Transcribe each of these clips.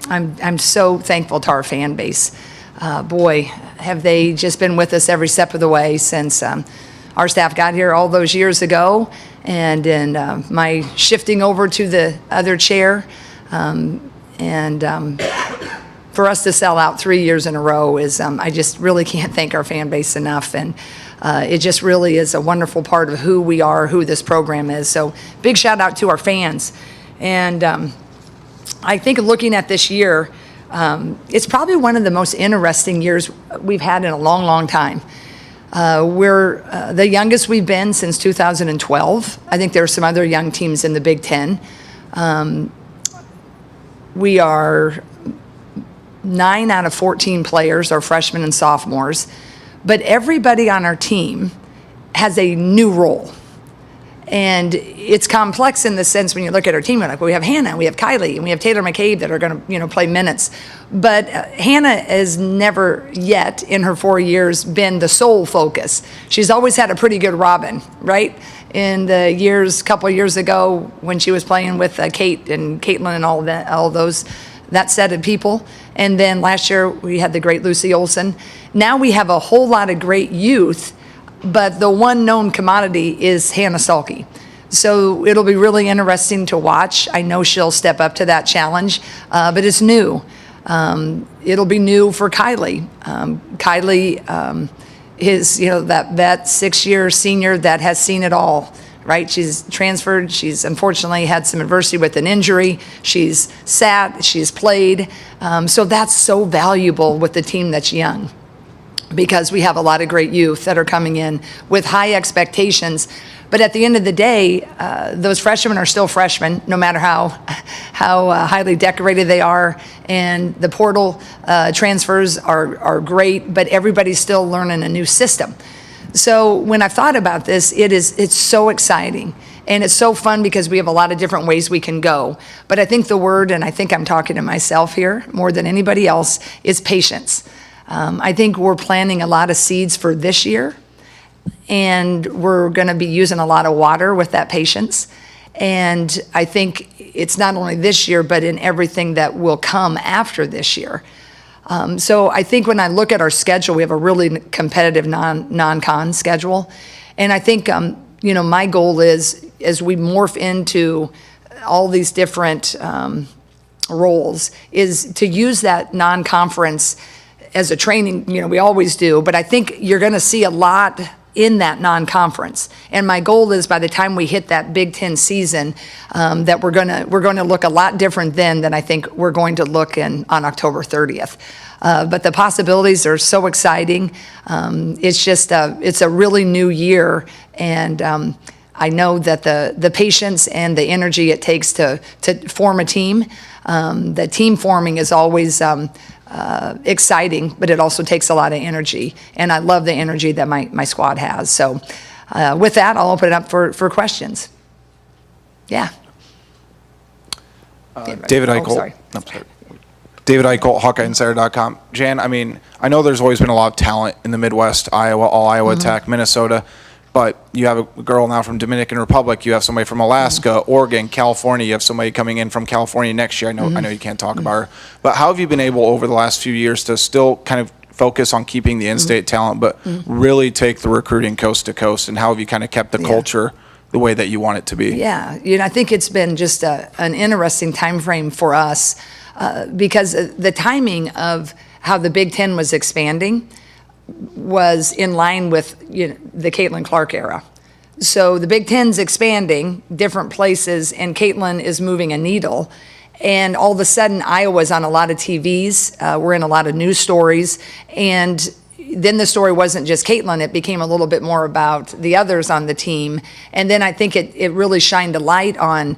I'm so thankful to our fan base. Boy, have they just been with us every step of the way since our staff got here all those years ago, and in my shifting over to the other chair. For us to sell out 3 years in a row is, I just really can't thank our fan base enough. And it just really is a wonderful part of who we are, who this program is. So big shout out to our fans. And I think looking at this year, it's probably one of the most interesting years we've had in a long, long time. We're the youngest we've been since 2012. I think there are some other young teams in the Big Ten. We are 9 out of 14 players are freshmen and sophomores, but everybody on our team has a new role. And it's complex in the sense when you look at our team, like we have Hannah, we have Kylie, and we have Taylor McCabe that are going to, play minutes. But Hannah has never yet in her 4 years been the sole focus. She's always had a pretty good Robin, right? In the couple of years ago when she was playing with Kate and Caitlin and all those, that set of people. And then last year we had the great Lucy Olson. Now we have a whole lot of great youth, but the one known commodity is Hannah Salke. So it'll be really interesting to watch. I know she'll step up to that challenge, but it's new. It'll be new for Kylie. Kylie is, that vet 6-year senior that has seen it all. Right? She's transferred. She's unfortunately had some adversity with an injury. She's sat, she's played. So that's so valuable with the team that's young, because we have a lot of great youth that are coming in with high expectations. But at the end of the day, those freshmen are still freshmen, no matter how highly decorated they are. And the portal transfers are great, but everybody's still learning a new system. So when I thought about this, it's so exciting, and it's so fun because we have a lot of different ways we can go. But I think the word, and I think I'm talking to myself here more than anybody else, is patience. I think we're planting a lot of seeds for this year, and we're going to be using a lot of water with that patience. And I think it's not only this year, but in everything that will come after this year. So I think when I look at our schedule, we have a really competitive non-con schedule. And I think, my goal is, as we morph into all these different roles, is to use that non-conference as a training, we always do. But I think you're going to see a lot in that non-conference. And my goal is by the time we hit that Big Ten season, that we're going to look a lot different then than I think we're going to look on October 30th. But the possibilities are so exciting. It's a really new year, and I know that the patience and the energy it takes to form a team, the team forming is always exciting, but it also takes a lot of energy, and I love the energy that my squad has. So with that, I'll open it up for questions. Yeah. David Eichel. Oh, sorry. No, sorry. David Eichel, HawkeyeInsider.com. Jan, I know there's always been a lot of talent in the Midwest, Iowa, all Iowa Tech, Minnesota, but you have a girl now from Dominican Republic, you have somebody from Alaska, Oregon, California, you have somebody coming in from California next year. I know you can't talk about her, but how have you been able over the last few years to still kind of focus on keeping the in-state talent, but really take the recruiting coast to coast, and how have you kind of kept the culture the way that you want it to be? Yeah, I think it's been just an interesting time frame for us, because the timing of how the Big Ten was expanding was in line with the Caitlin Clark era. So the Big Ten's expanding different places, and Caitlin is moving a needle. And all of a sudden, Iowa's on a lot of TVs. We're in a lot of news stories. And then the story wasn't just Caitlin. It became a little bit more about the others on the team. And then I think it really shined a light on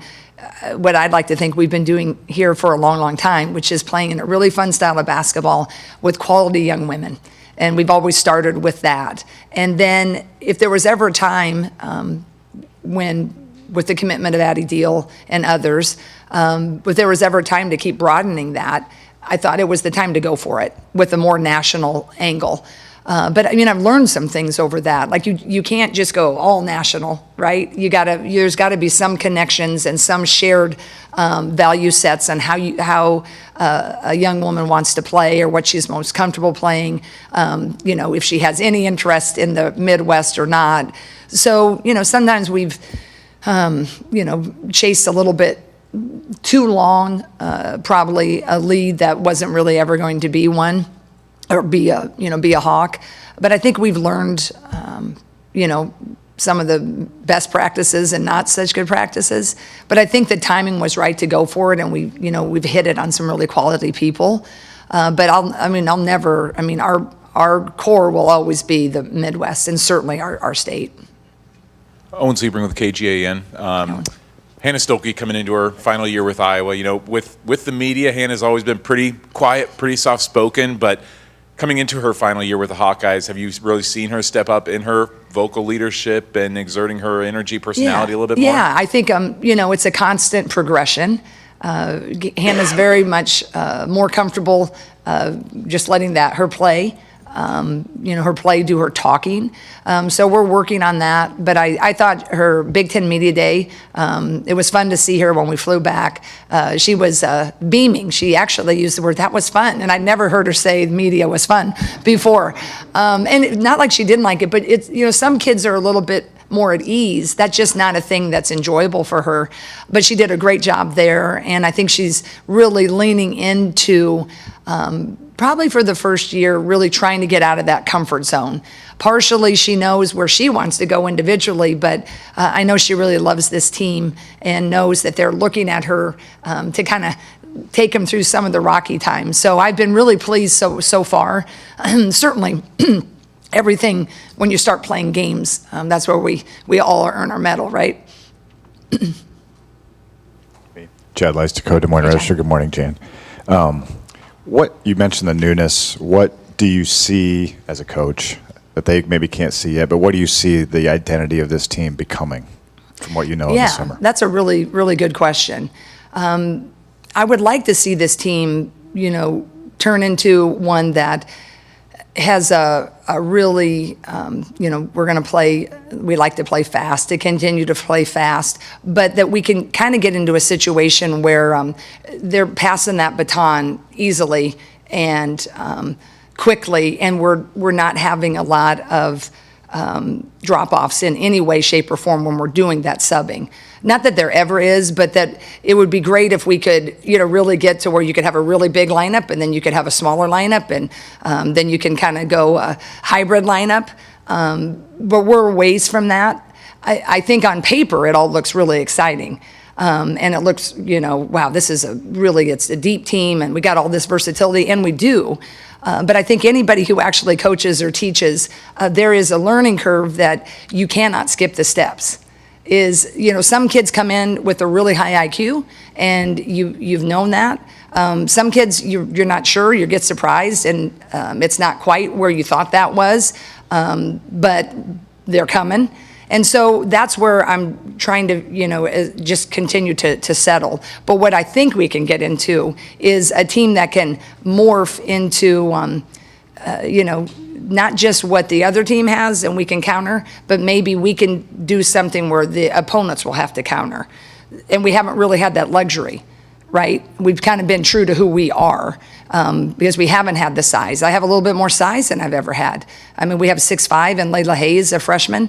what I'd like to think we've been doing here for a long, long time, which is playing in a really fun style of basketball with quality young women. And we've always started with that. And then if there was ever a time when, with the commitment of Addie Deal and others, if there was ever a time to keep broadening that, I thought it was the time to go for it with a more national angle. But I mean, I've learned some things over that. Like you can't just go all national, right? There's got to be some connections and some shared value sets on how a young woman wants to play or what she's most comfortable playing. If she has any interest in the Midwest or not. So sometimes we've chased a little bit too long, probably a lead that wasn't really ever going to be one, or be a Hawk. But I think we've learned, some of the best practices and not such good practices. But I think the timing was right to go for it, and we've hit it on some really quality people. But I'll never. Our core will always be the Midwest and certainly our state. Owen Sebring with KGAN. Hannah Stolke coming into her final year with Iowa. With the media, Hannah's always been pretty quiet, pretty soft-spoken, but coming into her final year with the Hawkeyes, have you really seen her step up in her vocal leadership and exerting her energy, personality a little bit more? Yeah, I think, it's a constant progression. Hannah's very much more comfortable just letting her play. Her play do her talking. So we're working on that. But I thought her Big Ten Media Day, it was fun to see her when we flew back. She was beaming. She actually used the word, that was fun. And I'd never heard her say media was fun before. Not like she didn't like it, but some kids are a little bit more at ease. That's just not a thing that's enjoyable for her. But she did a great job there. And I think she's really leaning into probably for the first year, really trying to get out of that comfort zone. Partially, she knows where she wants to go individually, but I know she really loves this team and knows that they're looking at her to kind of take them through some of the rocky times. So I've been really pleased so far. Certainly, everything, when you start playing games, that's where we all earn our medal, right? Chad Lice, Dakota Des Moines Register. Good morning, Jan. What you mentioned the newness. What do you see as a coach that they maybe can't see yet? But what do you see the identity of this team becoming from what you know in the summer? Yeah, that's a really, really good question. I would like to see this team, turn into one that has a really, we're going to play, we like to play fast, to continue to play fast, but that we can kind of get into a situation where they're passing that baton easily and quickly, and we're not having a lot of drop-offs in any way, shape, or form when we're doing that subbing. Not that there ever is, but that it would be great if we could, really get to where you could have a really big lineup and then you could have a smaller lineup and then you can kind of go a hybrid lineup. But we're ways from that. I think on paper it all looks really exciting. And it looks, wow, this is it's a deep team and we got all this versatility, and we do. But I think anybody who actually coaches or teaches, there is a learning curve that you cannot skip the steps. Some kids come in with a really high IQ, and you've known that. Some kids, you're not sure, you get surprised, and it's not quite where you thought that was, but they're coming. And so that's where I'm trying to, just continue to settle. But what I think we can get into is a team that can morph into, not just what the other team has and we can counter, but maybe we can do something where the opponents will have to counter. And we haven't really had that luxury, right? We've kind of been true to who we are because we haven't had the size. I have a little bit more size than I've ever had. I mean, we have 6'5" in Layla Hayes, a freshman.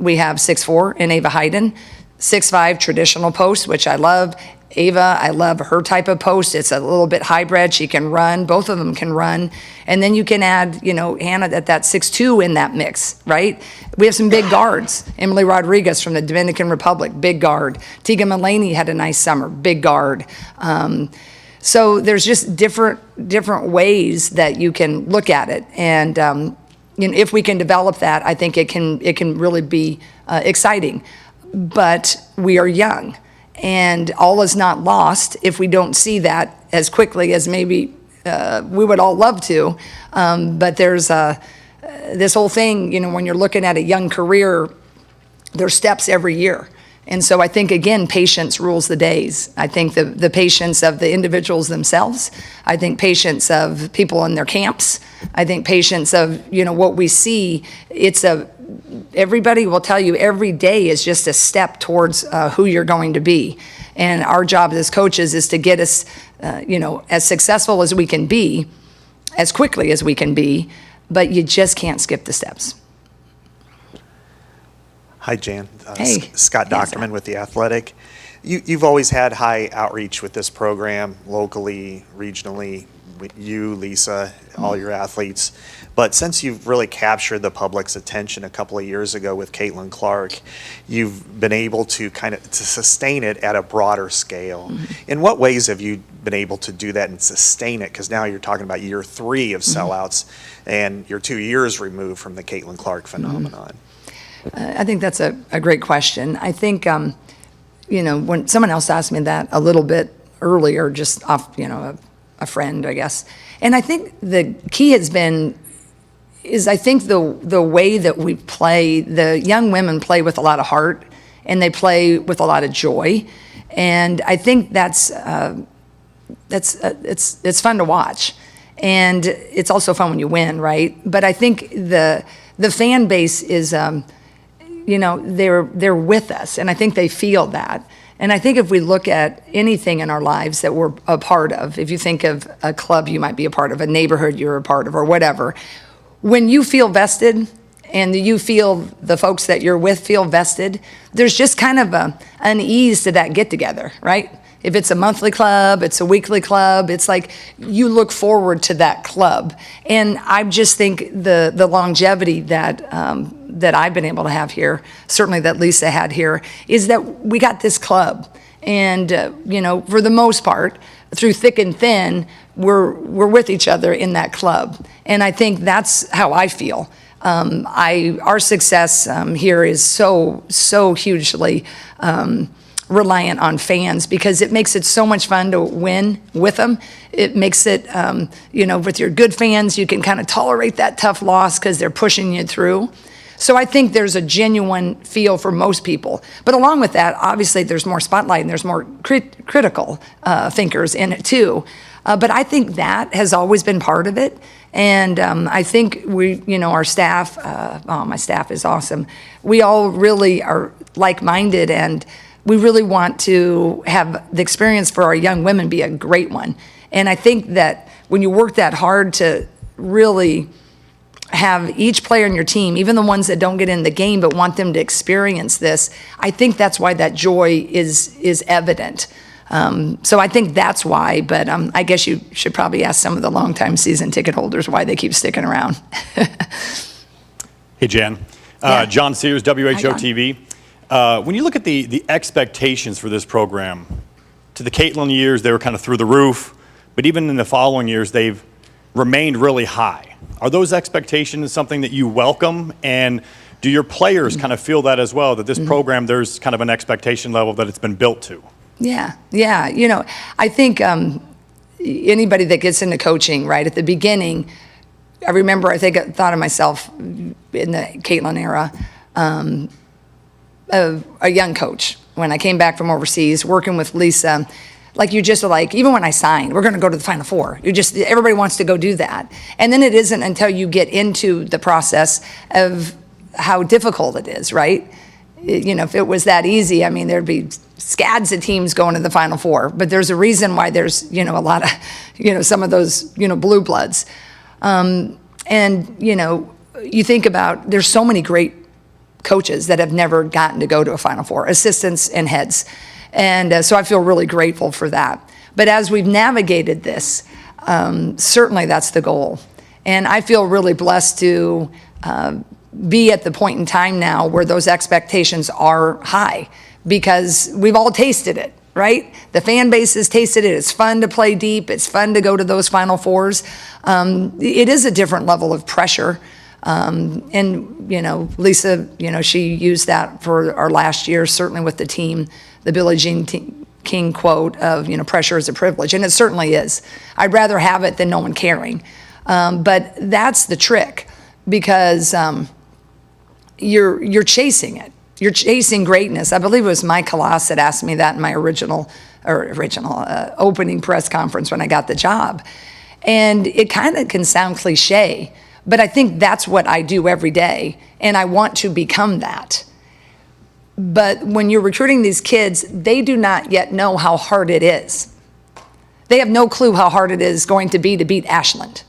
We have 6'4" in Ava Hayden. 6'5" traditional post, which I love. Ava, I love her type of post. It's a little bit hybrid. She can run. Both of them can run. And then you can add, Hannah at that 6'2" in that mix, right? We have some big guards. Emily Rodriguez from the Dominican Republic, big guard. Tegan Mulaney had a nice summer, big guard. So there's just different ways that you can look at it. And if we can develop that, I think it can really be exciting. But we are young. And all is not lost if we don't see that as quickly as maybe we would all love to. But there's this whole thing, when you're looking at a young career, there's steps every year. And so I think, again, patience rules the days. I think the patience of the individuals themselves. I think patience of people in their camps. I think patience of, what we see. Everybody will tell you every day is just a step towards who you're going to be. And our job as coaches is to get us, as successful as we can be, as quickly as we can be, but you just can't skip the steps. Hi, Jan. Hey. Scott Hey, Dockerman Scott. with The Athletic. You've always had high outreach with this program, locally, regionally, with you, Lisa, all your athletes. But since you've really captured the public's attention a couple of years ago with Caitlin Clark, you've been able to to sustain it at a broader scale. In what ways have you been able to do that and sustain it? Because now you're talking about year 3 of sellouts, and you're 2 years removed from the Caitlin Clark phenomenon. I think that's a great question. I think, when someone else asked me that a little bit earlier, just off, a friend, I guess. And I think the key has been, I think the way that we play, the young women play with a lot of heart, and they play with a lot of joy. And I think it's fun to watch. And it's also fun when you win, right? But I think the fan base is, they're with us, and I think they feel that. And I think if we look at anything in our lives that we're a part of, if you think of a club you might be a part of, a neighborhood you're a part of, or whatever, when you feel vested and you feel the folks that you're with feel vested, there's just kind of an ease to that get-together, right? If it's a monthly club, it's a weekly club, it's like you look forward to that club. And I just think the longevity that I've been able to have here, certainly that Lisa had here, is that we got this club. And, for the most part, through thick and thin, we're with each other in that club. And I think that's how I feel. Our success here is so hugely reliant on fans, because it makes it so much fun to win with them. It makes it, with your good fans, you can kind of tolerate that tough loss because they're pushing you through. So I think there's a genuine feel for most people. But along with that, obviously there's more spotlight and there's more critical thinkers in it too. But I think that has always been part of it. And I think our staff, my staff is awesome. We all really are like-minded, and we really want to have the experience for our young women be a great one. And I think that when you work that hard to really have each player in your team, even the ones that don't get in the game but want them to experience this, I think that's why that joy is evident. So I think that's why, but I guess you should probably ask some of the longtime season ticket holders why they keep sticking around. Hey, Jan. Yeah. John Sears, Hi, WHO John. TV. When you look at the expectations for this program, to the Caitlin years, they were kind of through the roof, but even in the following years, they've remained really high. Are those expectations something that you welcome? And do your players kind of feel that as well, that this program, there's kind of an expectation level that it's been built to? Yeah. I think anybody that gets into coaching, right, at the beginning, I remember, I thought of myself in the Caitlin era, of a young coach. When I came back from overseas, working with Lisa, like you just like, even when I signed, we're going to go to the Final Four. Everybody wants to go do that. And then it isn't until you get into the process of how difficult it is, right? If it was that easy, there'd be scads of teams going to the Final Four. But there's a reason why there's, a lot of, some of those, blue bloods. You think about, there's so many great coaches that have never gotten to go to a Final Four, assistants and heads. And so I feel really grateful for that. But as we've navigated this, certainly that's the goal. And I feel really blessed to be at the point in time now where those expectations are high, because we've all tasted it, right? The fan base has tasted it. It's fun to play deep. It's fun to go to those Final Fours. It is a different level of pressure. Lisa, she used that for our last year, certainly with the team, the Billie Jean King quote of, pressure is a privilege. And it certainly is. I'd rather have it than no one caring. But that's the trick, because you're chasing it. you're chasing greatness. I believe it was Mike Kalas that asked me that in my original opening press conference when I got the job. And it kind of can sound cliche, but I think that's what I do every day, and I want to become that. But when you're recruiting these kids, they do not yet know how hard it is. They have no clue how hard it is going to beat Ashland,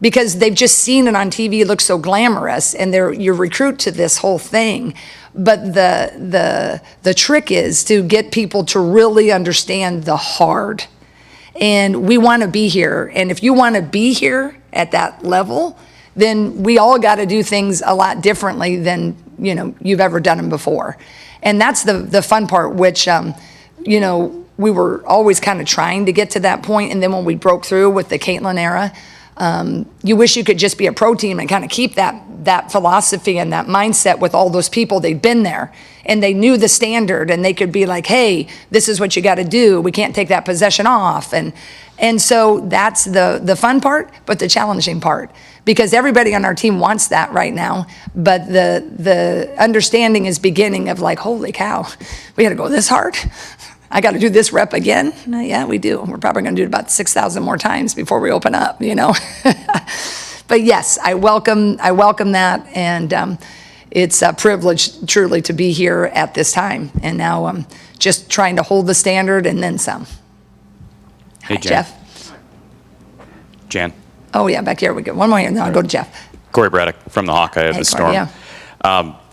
because they've just seen it on TV. It looks so glamorous, and you recruit to this whole thing. But the trick is to get people to really understand the hard. And we want to be here. And if you want to be here at that level, then we all got to do things a lot differently than you've ever done them before. And that's the fun part, which we were always kind of trying to get to that point. And then when we broke through with the Caitlin era, you wish you could just be a pro team and kind of keep that philosophy and that mindset with all those people. They'd been there and they knew the standard, and they could be like, hey, this is what you got to do. We can't take that possession off. And so that's the fun part, but the challenging part, because everybody on our team wants that right now. But the understanding is beginning of like, holy cow, we got to go this hard. I got to do this rep again? Yeah, we do. We're probably going to do it about 6,000 more times before we open up, But yes, I welcome that, and it's a privilege truly to be here at this time. And now I'm just trying to hold the standard and then some. Hey, Hi, Jan. Jeff. Jan. Oh yeah, back here we go. One more here, and then I'll go to Jeff. Corey Braddock from the Hawkeye of Hey, the Corey, Storm. yeah.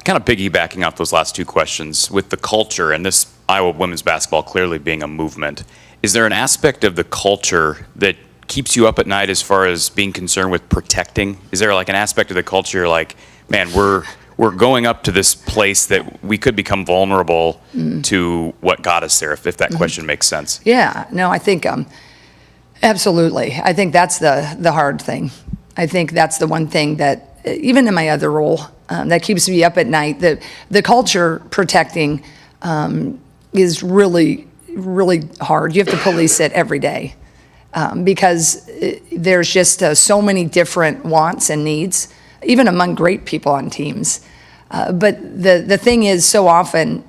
Kind of piggybacking off those last two questions, with the culture and this Iowa women's basketball clearly being a movement, is there an aspect of the culture that keeps you up at night as far as being concerned with protecting? Is there like an aspect of the culture like, man, we're going up to this place that we could become vulnerable to what got us there, if that question makes sense? Yeah, no, I think absolutely. I think that's the hard thing. I think that's the one thing that, even in my other role, that keeps me up at night. The culture protecting is really, really hard. You have to police it every day, because there's just so many different wants and needs, even among great people on teams. But the thing is, so often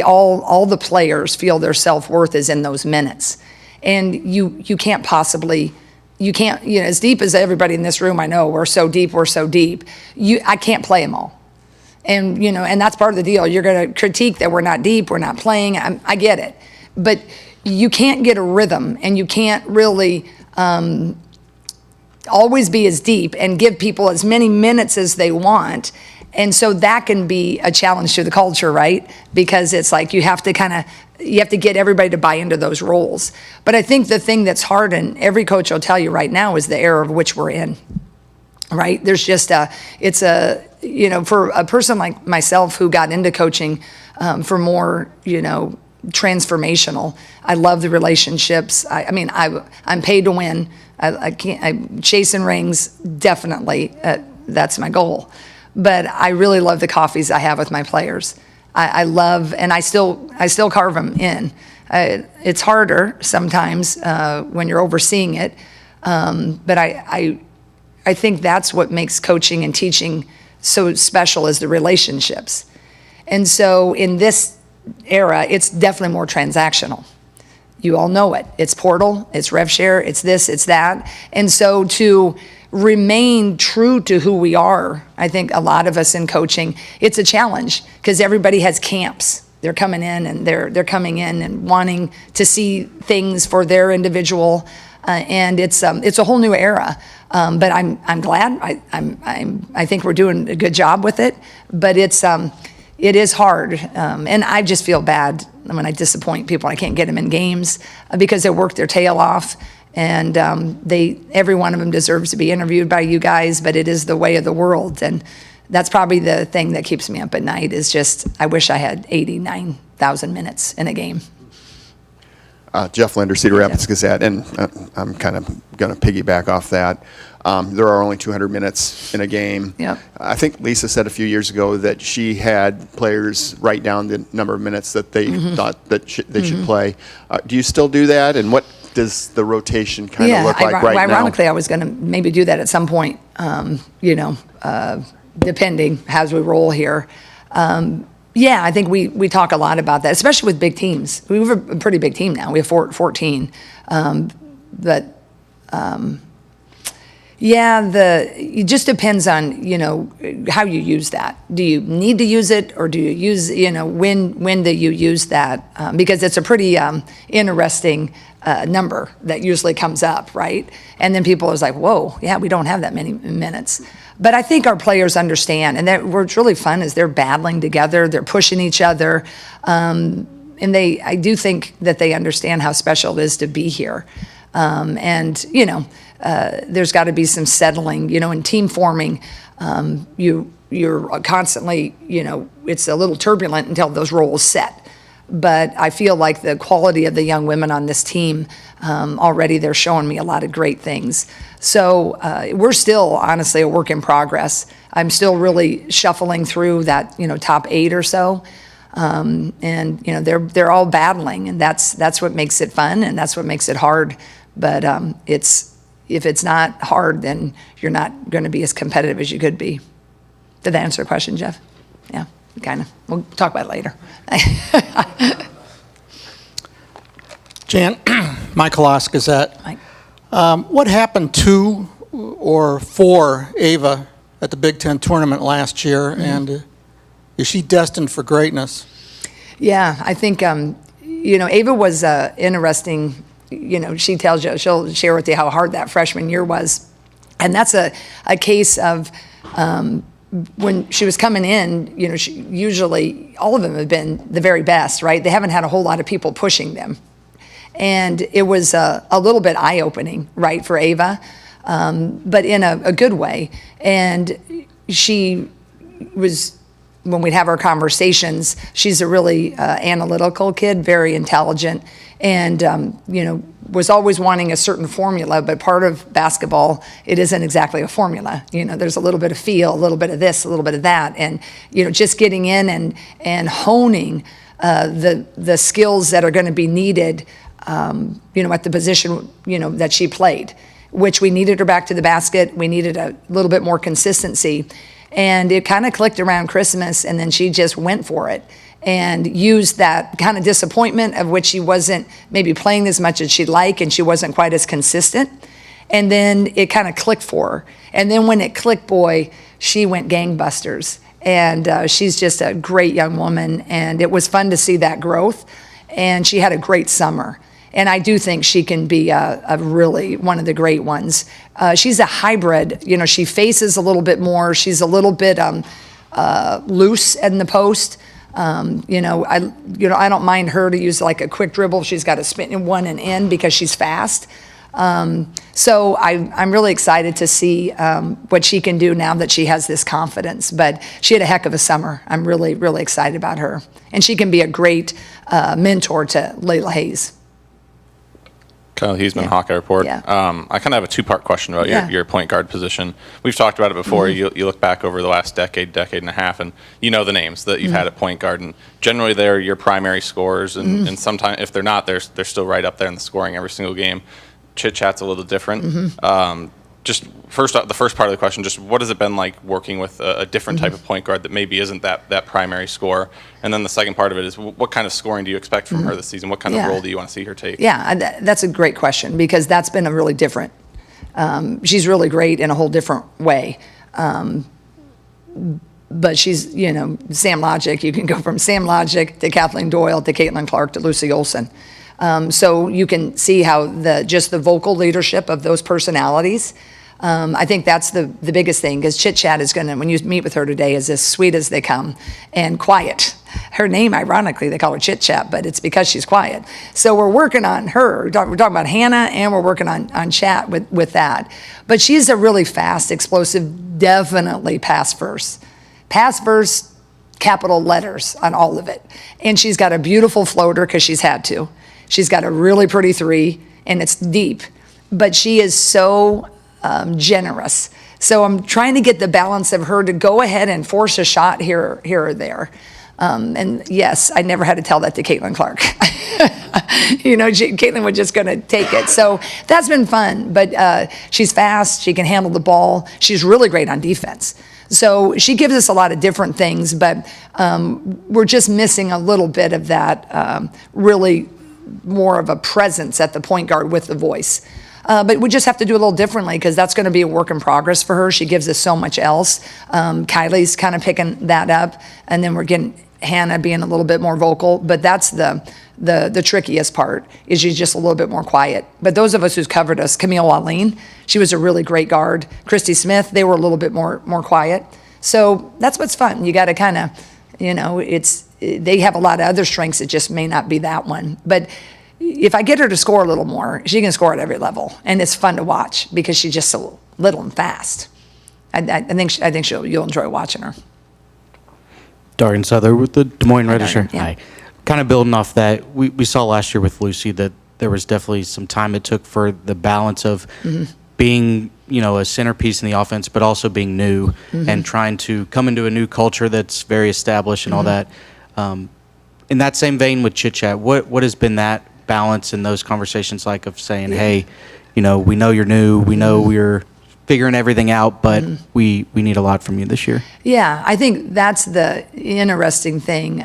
all the players feel their self-worth is in those minutes, and you can't possibly. You can't, as deep as everybody in this room, I know, we're so deep. I can't play them all. And, and that's part of the deal. You're going to critique that we're not deep, we're not playing. I get it. But you can't get a rhythm, and you can't really always be as deep and give people as many minutes as they want. And so that can be a challenge to the culture, right? Because it's like you have to get everybody to buy into those roles. But I think the thing that's hard, and every coach will tell you right now, is the era of which we're in, right? There's just for a person like myself who got into coaching for more, transformational. I love the relationships. I'm paid to win. I'm chasing rings, definitely. That's my goal. But I really love the coffees I have with my players. I love, and I still carve them in. It's harder sometimes when you're overseeing it, but I think that's what makes coaching and teaching so special, is the relationships. And so in this era, it's definitely more transactional. You all know it. It's portal, it's rev share, it's this, it's that. And so to remain true to who we are, I think a lot of us in coaching, it's a challenge, because everybody has camps. They're coming in and they're coming in and wanting to see things for their individual, and it's a whole new era. But I'm glad. I think we're doing a good job with it. But it is hard, and I just feel bad when I disappoint people. I can't get them in games because they work their tail off. And every one of them deserves to be interviewed by you guys, but it is the way of the world. And that's probably the thing that keeps me up at night, is just, I wish I had 89,000 minutes in a game. Jeff Linder, Cedar Rapids Gazette, and I'm kind of going to piggyback off that. There are only 200 minutes in a game. Yep. I think Lisa said a few years ago that she had players write down the number of minutes that they thought that they should play. Do you still do that? And what does the rotation kind of look like right now? Ironically, I was going to maybe do that at some point, depending as we roll here. Yeah, I think we talk a lot about that, especially with big teams. We have a pretty big team now. We have 14. It just depends on, how you use that. Do you need to use it, or do you use, when do you use that? Because it's a pretty interesting number that usually comes up, right? And then people are like, whoa, yeah, we don't have that many minutes. But I think our players understand, and what's really fun is they're battling together, they're pushing each other, and I do think that they understand how special it is to be here. There's got to be some settling, in team forming. You're constantly, it's a little turbulent until those roles set. But I feel like the quality of the young women on this team, already they're showing me a lot of great things. So we're still, honestly, a work in progress. I'm still really shuffling through that, top 8 or so. They're all battling, and that's what makes it fun, and that's what makes it hard. But if it's not hard, then you're not going to be as competitive as you could be. Did that answer the question, Jeff? Yeah, kind of. We'll talk about it later. Jan, Michael Oskazet. Mike. What happened to or for Ava at the Big Ten tournament last year, and is she destined for greatness? Yeah, I think, Ava was interesting. She tells you, she'll share with you how hard that freshman year was. And that's a case of when she was coming in, usually all of them have been the very best, right? They haven't had a whole lot of people pushing them. And it was a little bit eye-opening, right, for Ava, but in a good way. And she was, when we'd have our conversations, she's a really analytical kid, very intelligent, and was always wanting a certain formula. But part of basketball, it isn't exactly a formula. There's a little bit of feel, a little bit of this, a little bit of that, and just getting in and honing the skills that are going to be needed, at the position that she played, which we needed her back to the basket. We needed a little bit more consistency. And it kind of clicked around Christmas, and then she just went for it and used that kind of disappointment of which she wasn't maybe playing as much as she'd like, and she wasn't quite as consistent. And then it kind of clicked for her. And then when it clicked, boy, she went gangbusters. And she's just a great young woman, and it was fun to see that growth. And she had a great summer. And I do think she can be a really one of the great ones. She's a hybrid. She faces a little bit more. She's a little bit loose in the post. I don't mind her to use like a quick dribble. She's got to spin in one and in because she's fast. So I'm really excited to see what she can do now that she has this confidence. But she had a heck of a summer. I'm really, really excited about her. And she can be a great mentor to Layla Hayes. Kyle Heisman, Yeah. Hawkeye Report. Yeah. I kind of have a two-part question about your point guard position. We've talked about it before. Mm-hmm. You look back over the last decade and a half, and you know the names that you've had at point guard, and generally they're your primary scorers, and sometimes if they're not, they're still right up there in the scoring every single game. Chit Chat's a little different. Just the first part of the question, just what has it been like working with a different type of point guard that maybe isn't that primary scorer? And then the second part of it is what kind of scoring do you expect from her this season? What kind of role do you want to see her take? Yeah, that's a great question because that's been a really different. She's really great in a whole different way. But she's, Sam Logic. You can go from Sam Logic to Kathleen Doyle to Caitlin Clark to Lucy Olson. So you can see how just the vocal leadership of those personalities. I think that's the biggest thing because Chit Chat is going to, when you meet with her today, is as sweet as they come and quiet. Her name, ironically, they call her Chit Chat, but it's because she's quiet. So we're working on her. We're talking about Hannah, and we're working on Chat with that. But she's a really fast, explosive, definitely pass verse. Pass verse, capital letters on all of it. And she's got a beautiful floater because she's had to. She's got a really pretty three, and it's deep. But she is so generous. So I'm trying to get the balance of her to go ahead and force a shot here or there. And yes, I never had to tell that to Caitlin Clark. Caitlin was just going to take it. So that's been fun. But she's fast. She can handle the ball. She's really great on defense. So she gives us a lot of different things, but we're just missing a little bit of that really more of a presence at the point guard with the voice. But we just have to do a little differently because that's going to be a work in progress for her. She gives us so much else. Kylie's kind of picking that up, and then we're getting Hannah being a little bit more vocal. But that's the trickiest part, is she's just a little bit more quiet. But those of us who's covered us, Camille Waleen, she was a really great guard. Christy Smith, they were a little bit more quiet. So that's what's fun. You got to kind of, they have a lot of other strengths. It just may not be that one. But if I get her to score a little more, she can score at every level, and it's fun to watch because she's just so little and fast. I think you'll enjoy watching her. Darian Souther with the Des Moines Register. Yeah. Hi. Kind of building off that, we saw last year with Lucy that there was definitely some time it took for the balance of being, a centerpiece in the offense, but also being new and trying to come into a new culture that's very established and all that. In that same vein with Chit Chat, what has been that balance in those conversations like of saying, hey, we know you're new, we know we're figuring everything out, but we need a lot from you this year? Yeah, I think that's the interesting thing.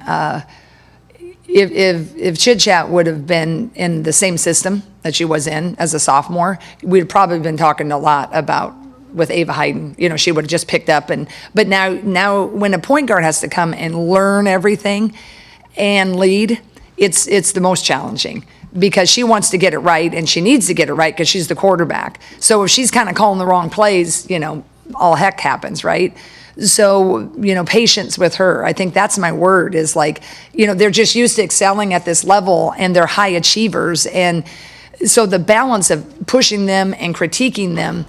If Chit Chat would have been in the same system that she was in as a sophomore, we'd probably been talking a lot about with Ava Hayden. She would have just picked up. But now when a point guard has to come and learn everything and lead, it's the most challenging because she wants to get it right and she needs to get it right because she's the quarterback. So if she's kind of calling the wrong plays, all heck happens, right? So, patience with her. I think that's my word is they're just used to excelling at this level and they're high achievers. And so the balance of pushing them and critiquing them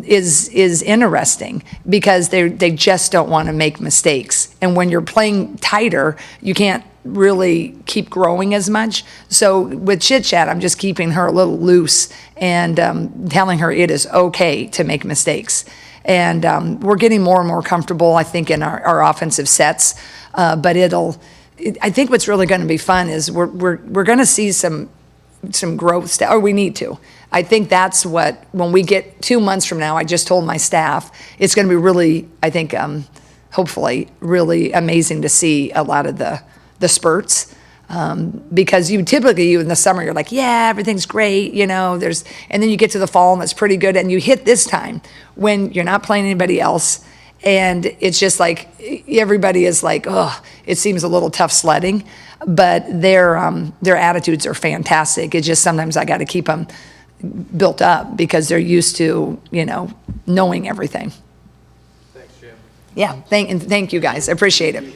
is interesting because they just don't want to make mistakes. And when you're playing tighter, you can't really keep growing as much. So with Chit Chat, I'm just keeping her a little loose and telling her it is okay to make mistakes. And we're getting more and more comfortable, I think, in our offensive sets. But I think what's really going to be fun is we're going to see some growth, or we need to. I think that's when we get 2 months from now, I just told my staff, it's going to be really, I think, hopefully, really amazing to see a lot of the spurts. Because you in the summer, you're like, yeah, everything's great, and then you get to the fall and it's pretty good. And you hit this time when you're not playing anybody else. And it's just like, everybody is like, oh, it seems a little tough sledding, but their attitudes are fantastic. It's just sometimes I got to keep them built up because they're used to, knowing everything. Thanks, Jim. Yeah, thank you guys. I appreciate it.